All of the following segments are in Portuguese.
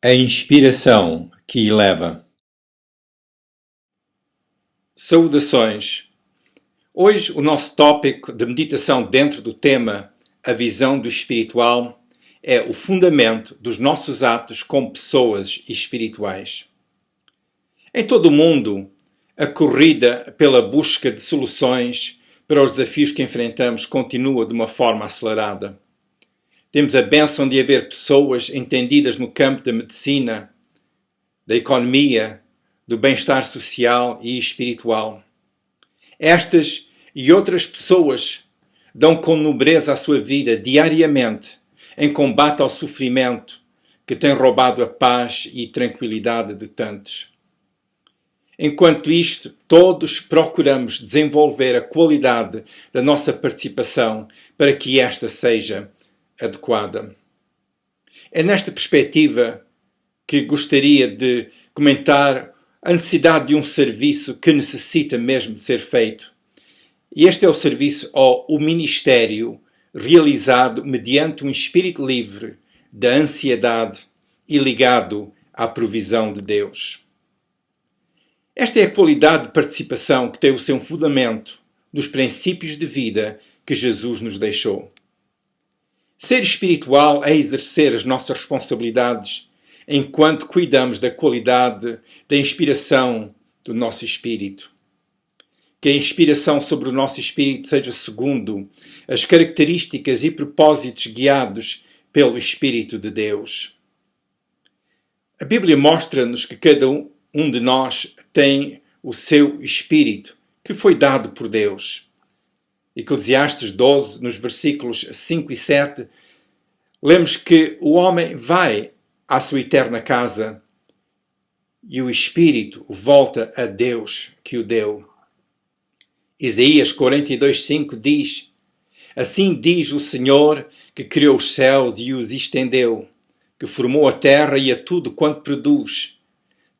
A inspiração que eleva. Saudações! Hoje o nosso tópico de meditação dentro do tema A visão do espiritual é o fundamento dos nossos atos como pessoas espirituais. Em todo o mundo, a corrida pela busca de soluções para os desafios que enfrentamos continua de uma forma acelerada. Temos a bênção de haver pessoas entendidas no campo da medicina, da economia, do bem-estar social e espiritual. Estas e outras pessoas dão com nobreza a sua vida diariamente em combate ao sofrimento que tem roubado a paz e tranquilidade de tantos. Enquanto isto, todos procuramos desenvolver a qualidade da nossa participação para que esta seja adequada. É nesta perspectiva que gostaria de comentar a necessidade de um serviço que necessita mesmo de ser feito. E este é o serviço ou o ministério realizado mediante um espírito livre da ansiedade e ligado à provisão de Deus. Esta é a qualidade de participação que tem o seu fundamento nos princípios de vida que Jesus nos deixou. Ser espiritual é exercer as nossas responsabilidades enquanto cuidamos da qualidade da inspiração do nosso espírito. Que a inspiração sobre o nosso espírito seja segundo as características e propósitos guiados pelo Espírito de Deus. A Bíblia mostra-nos que cada um de nós tem o seu espírito que foi dado por Deus. Eclesiastes 12, nos versículos 5 e 7, lemos que o homem vai à sua eterna casa e o espírito volta a Deus que o deu. Isaías 42, 5 diz: Assim diz o Senhor que criou os céus e os estendeu, que formou a terra e a tudo quanto produz,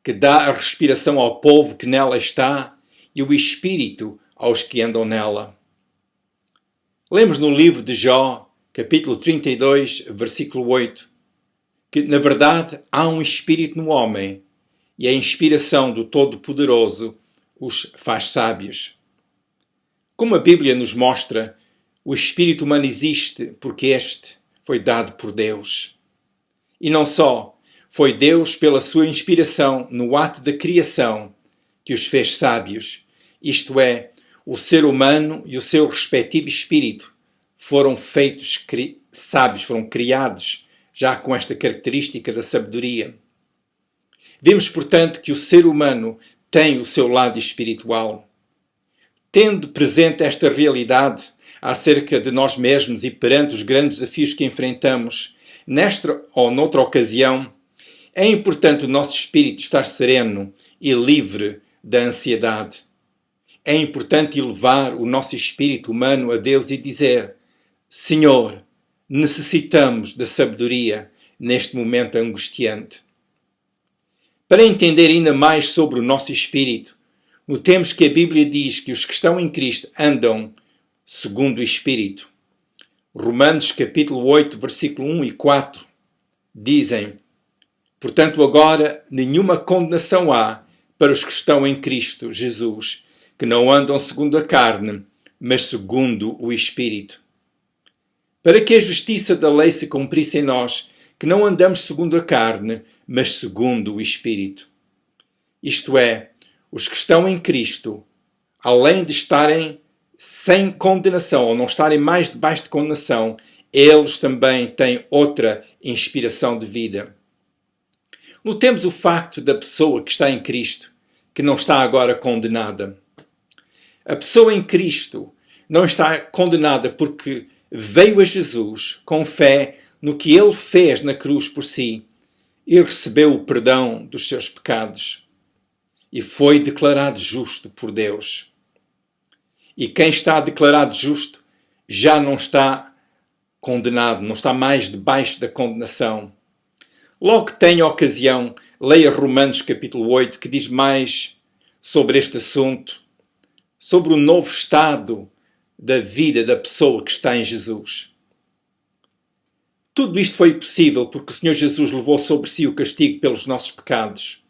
que dá a respiração ao povo que nela está e o espírito aos que andam nela. Lemos no livro de Jó, capítulo 32, versículo 8, que, na verdade, há um espírito no homem e a inspiração do Todo-Poderoso os faz sábios. Como a Bíblia nos mostra, o espírito humano existe porque este foi dado por Deus. E não só, foi Deus, pela sua inspiração no ato da criação, que os fez sábios, isto é, o ser humano e o seu respectivo espírito foram feitos sábios, foram criados já com esta característica da sabedoria. Vemos, portanto, que o ser humano tem o seu lado espiritual. Tendo presente esta realidade acerca de nós mesmos e perante os grandes desafios que enfrentamos, nesta ou noutra ocasião, é importante o nosso espírito estar sereno e livre da ansiedade. É importante elevar o nosso espírito humano a Deus e dizer: Senhor, necessitamos da sabedoria neste momento angustiante. Para entender ainda mais sobre o nosso espírito, notemos que a Bíblia diz que os que estão em Cristo andam segundo o Espírito. Romanos capítulo 8, versículo 1 e 4 dizem: Portanto, agora nenhuma condenação há para os que estão em Cristo Jesus, que não andam segundo a carne, mas segundo o Espírito. Para que a justiça da lei se cumprisse em nós, que não andamos segundo a carne, mas segundo o Espírito. Isto é, os que estão em Cristo, além de estarem sem condenação, ou não estarem mais debaixo de condenação, eles também têm outra inspiração de vida. Notemos o facto da pessoa que está em Cristo, que não está agora condenada. A pessoa em Cristo não está condenada porque veio a Jesus com fé no que Ele fez na cruz por si e recebeu o perdão dos seus pecados. E foi declarado justo por Deus. E quem está declarado justo já não está condenado, não está mais debaixo da condenação. Logo que tenha ocasião, leia Romanos capítulo 8, que diz mais sobre este assunto, sobre o novo estado da vida da pessoa que está em Jesus. Tudo isto foi possível porque o Senhor Jesus levou sobre si o castigo pelos nossos pecados.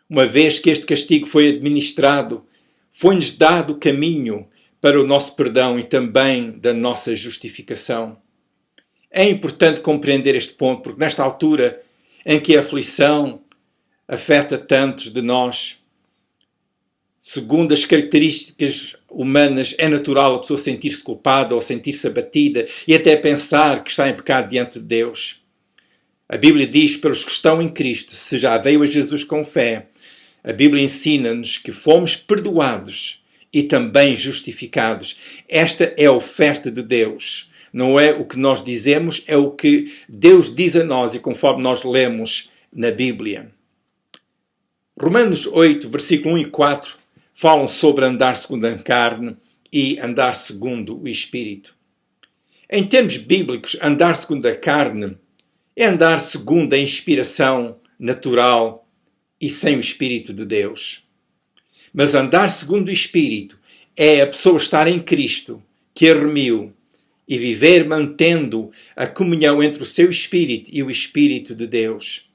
Uma vez que este castigo foi administrado, foi-nos dado o caminho para o nosso perdão e também da nossa justificação. É importante compreender este ponto, porque nesta altura em que a aflição afeta tantos de nós, segundo as características humanas, é natural a pessoa sentir-se culpada ou sentir-se abatida e até pensar que está em pecado diante de Deus. A Bíblia diz para os que estão em Cristo, se já veio a Jesus com fé, a Bíblia ensina-nos que fomos perdoados e também justificados. Esta é a oferta de Deus. Não é o que nós dizemos, é o que Deus diz a nós e conforme nós lemos na Bíblia. Romanos 8, versículo 1 e 4 falam sobre andar segundo a carne e andar segundo o Espírito. Em termos bíblicos, andar segundo a carne é andar segundo a inspiração natural e sem o Espírito de Deus. Mas andar segundo o Espírito é a pessoa estar em Cristo, que a remiu, e viver mantendo a comunhão entre o seu Espírito e o Espírito de Deus.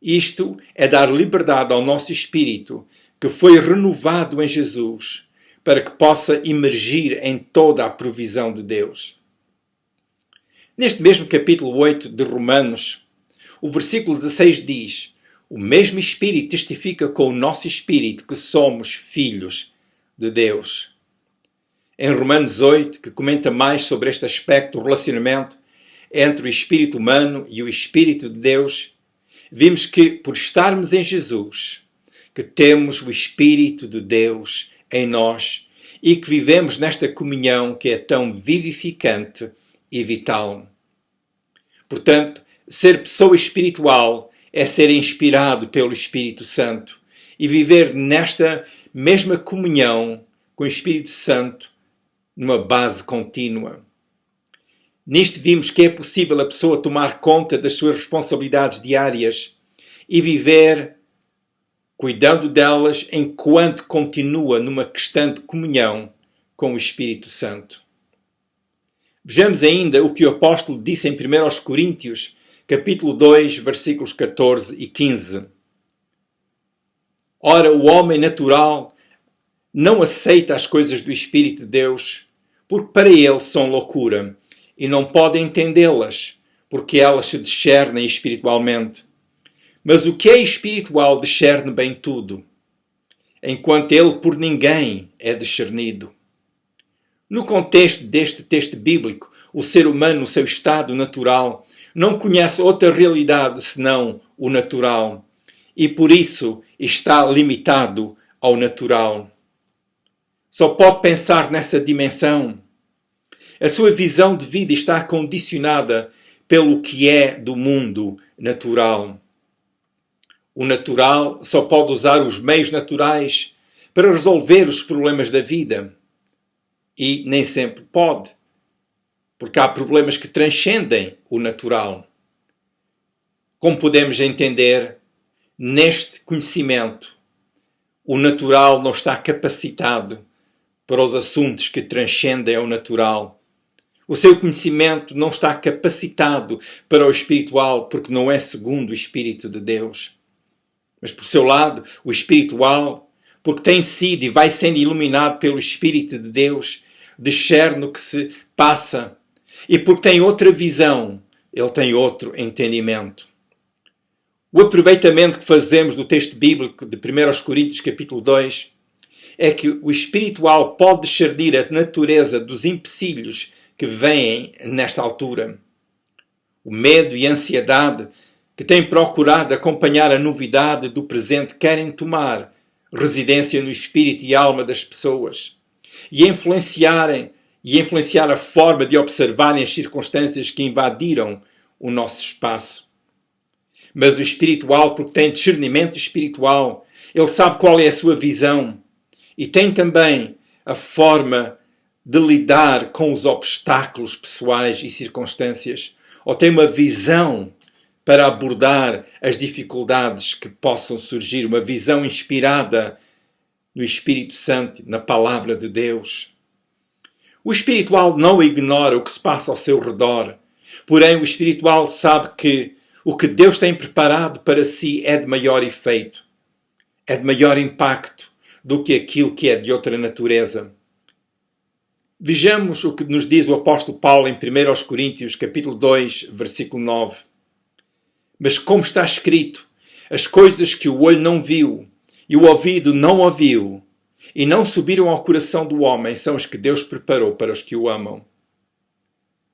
Isto é dar liberdade ao nosso Espírito, que foi renovado em Jesus, para que possa emergir em toda a provisão de Deus. Neste mesmo capítulo 8 de Romanos, o versículo 16 diz: o mesmo Espírito testifica com o nosso Espírito que somos filhos de Deus. Em Romanos 8, que comenta mais sobre este aspecto do relacionamento entre o Espírito humano e o Espírito de Deus, vimos que, por estarmos em Jesus, que temos o Espírito de Deus em nós e que vivemos nesta comunhão que é tão vivificante e vital. Portanto, ser pessoa espiritual é ser inspirado pelo Espírito Santo e viver nesta mesma comunhão com o Espírito Santo numa base contínua. Nisto vimos que é possível a pessoa tomar conta das suas responsabilidades diárias e viver cuidando delas enquanto continua numa constante comunhão com o Espírito Santo. Vejamos ainda o que o apóstolo disse em 1 Coríntios, capítulo 2, versículos 14 e 15. Ora, o homem natural não aceita as coisas do Espírito de Deus, porque para ele são loucura, e não pode entendê-las, porque elas se discernem espiritualmente. Mas o que é espiritual discerne bem tudo, enquanto ele por ninguém é discernido. No contexto deste texto bíblico, o ser humano, no seu estado natural, não conhece outra realidade senão o natural, e por isso está limitado ao natural. Só pode pensar nessa dimensão. A sua visão de vida está condicionada pelo que é do mundo natural. O natural só pode usar os meios naturais para resolver os problemas da vida. E nem sempre pode, porque há problemas que transcendem o natural. Como podemos entender, neste conhecimento, o natural não está capacitado para os assuntos que transcendem ao natural. O seu conhecimento não está capacitado para o espiritual, porque não é segundo o Espírito de Deus. Mas, por seu lado, o espiritual, porque tem sido e vai sendo iluminado pelo Espírito de Deus, discerne o que se passa. E porque tem outra visão, ele tem outro entendimento. O aproveitamento que fazemos do texto bíblico de 1 Coríntios capítulo 2 é que o espiritual pode discernir a natureza dos empecilhos que vêm nesta altura. O medo e a ansiedade que têm procurado acompanhar a novidade do presente querem tomar residência no espírito e alma das pessoas e influenciar a forma de observarem as circunstâncias que invadiram o nosso espaço. Mas o espiritual, porque tem discernimento espiritual, ele sabe qual é a sua visão e tem também a forma de lidar com os obstáculos pessoais e circunstâncias, ou tem uma visão para abordar as dificuldades que possam surgir, uma visão inspirada no Espírito Santo, na Palavra de Deus. O espiritual não ignora o que se passa ao seu redor, Porém, o espiritual sabe que o que Deus tem preparado para si é de maior efeito, é de maior impacto do que aquilo que é de outra natureza. Vejamos o que nos diz o apóstolo Paulo em 1 Coríntios, capítulo 2, versículo 9. Mas como está escrito, as coisas que o olho não viu e o ouvido não ouviu e não subiram ao coração do homem são as que Deus preparou para os que o amam.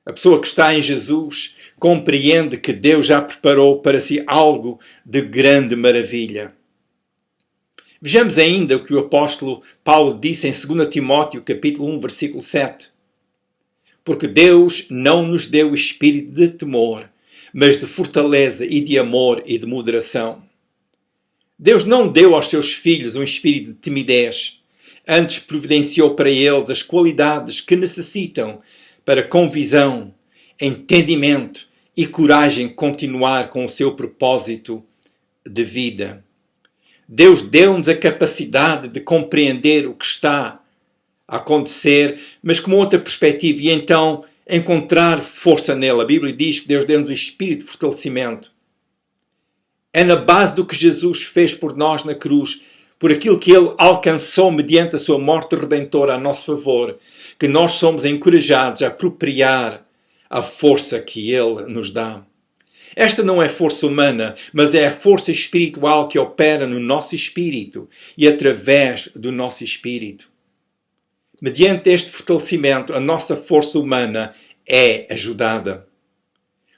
A pessoa que está em Jesus compreende que Deus já preparou para si algo de grande maravilha. Vejamos ainda o que o apóstolo Paulo disse em 2 Timóteo, capítulo 1, versículo 7. Porque Deus não nos deu espírito de temor, mas de fortaleza e de amor e de moderação. Deus não deu aos seus filhos um espírito de timidez, antes providenciou para eles as qualidades que necessitam para com visão, entendimento e coragem continuar com o seu propósito de vida. Deus deu-nos a capacidade de compreender o que está a acontecer, mas com outra perspectiva, e então encontrar força nele. A Bíblia diz que Deus deu-nos o espírito de fortalecimento. É na base do que Jesus fez por nós na cruz, por aquilo que Ele alcançou mediante a sua morte redentora a nosso favor, que nós somos encorajados a apropriar a força que Ele nos dá. Esta não é força humana, mas é a força espiritual que opera no nosso espírito e através do nosso espírito. Mediante este fortalecimento, a nossa força humana é ajudada.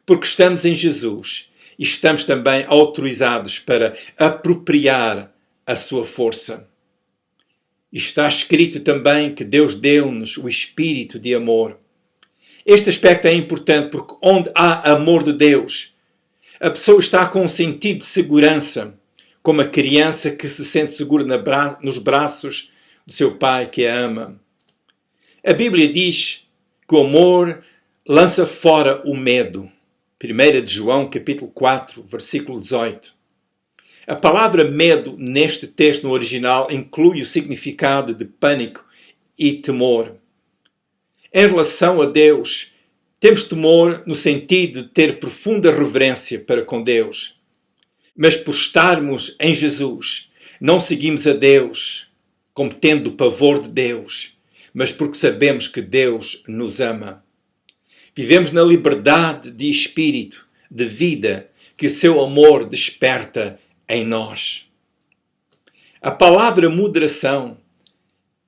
Porque estamos em Jesus e estamos também autorizados para apropriar a sua força. E está escrito também que Deus deu-nos o espírito de amor. Este aspecto é importante porque onde há amor de Deus, a pessoa está com um sentido de segurança, como a criança que se sente segura nos braços do seu pai que a ama. A Bíblia diz que o amor lança fora o medo. 1 de João, capítulo 4, versículo 18. A palavra medo neste texto no original inclui o significado de pânico e temor. Em relação a Deus, temos temor no sentido de ter profunda reverência para com Deus. Mas por estarmos em Jesus, não seguimos a Deus como tendo o pavor de Deus, mas porque sabemos que Deus nos ama. Vivemos na liberdade de espírito, de vida, que o seu amor desperta em nós. A palavra moderação,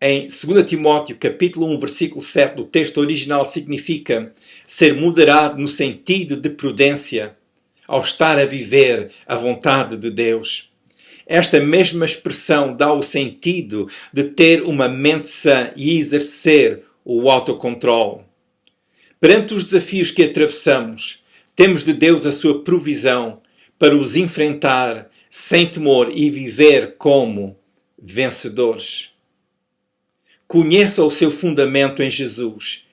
em 2 Timóteo, capítulo 1, versículo 7, do texto original, significa ser moderado no sentido de prudência, ao estar a viver a vontade de Deus. Esta mesma expressão dá o sentido de ter uma mente sã e exercer o autocontrole. Perante os desafios que atravessamos, temos de Deus a sua provisão para os enfrentar sem temor e viver como vencedores. Conheça o seu fundamento em Jesus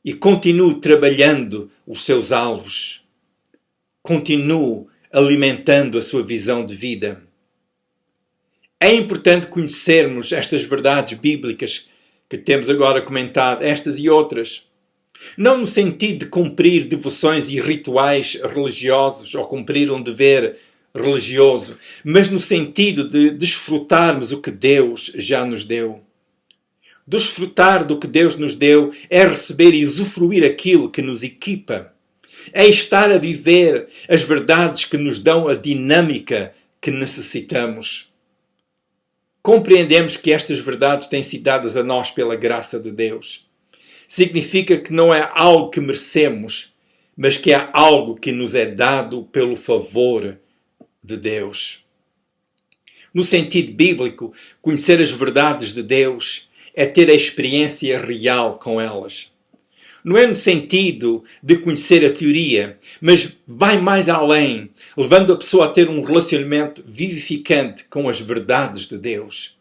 e continue trabalhando os seus alvos. Continue alimentando a sua visão de vida. É importante conhecermos estas verdades bíblicas que temos agora comentado, estas e outras. Não no sentido de cumprir devoções e rituais religiosos ou cumprir um dever religioso, mas no sentido de desfrutarmos o que Deus já nos deu. Desfrutar do que Deus nos deu é receber e usufruir aquilo que nos equipa. É estar a viver as verdades que nos dão a dinâmica que necessitamos. Compreendemos que estas verdades têm sido dadas a nós pela graça de Deus. Significa que não é algo que merecemos, mas que é algo que nos é dado pelo favor de Deus. No sentido bíblico, conhecer as verdades de Deus é ter a experiência real com elas. Não é no sentido de conhecer a teoria, mas vai mais além, levando a pessoa a ter um relacionamento vivificante com as verdades de Deus.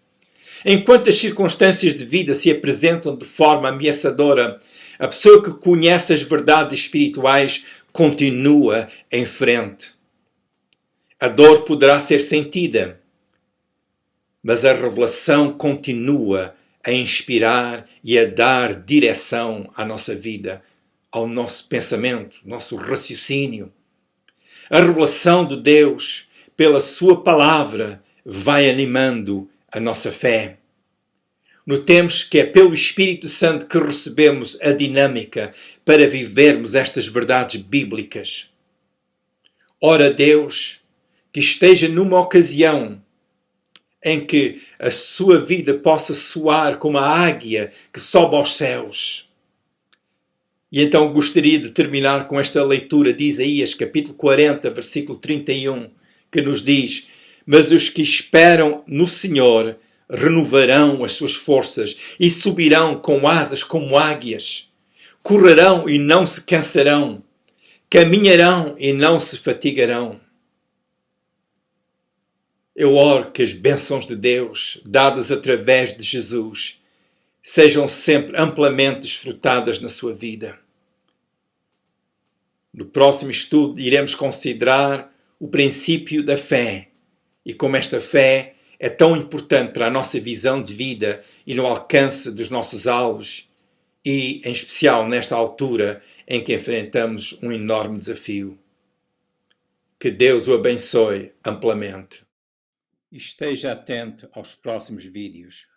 Enquanto as circunstâncias de vida se apresentam de forma ameaçadora, a pessoa que conhece as verdades espirituais continua em frente. A dor poderá ser sentida, mas a revelação continua a inspirar e a dar direção à nossa vida. ao nosso pensamento, nosso raciocínio. A revelação de Deus, pela sua palavra, vai animando a nossa fé. Notemos que é pelo Espírito Santo que recebemos a dinâmica para vivermos estas verdades bíblicas. Ora Deus, que esteja numa ocasião em que a sua vida possa soar como a águia que sobe aos céus. E então gostaria de terminar com esta leitura de Isaías, capítulo 40, versículo 31, que nos diz: mas os que esperam no Senhor renovarão as suas forças e subirão com asas como águias. Correrão e não se cansarão, caminharão e não se fatigarão. Eu oro que as bênçãos de Deus, dadas através de Jesus, sejam sempre amplamente desfrutadas na sua vida. No próximo estudo iremos considerar o princípio da fé e como esta fé é tão importante para a nossa visão de vida e no alcance dos nossos alvos e, em especial, nesta altura em que enfrentamos um enorme desafio. Que Deus o abençoe amplamente. E esteja atento aos próximos vídeos.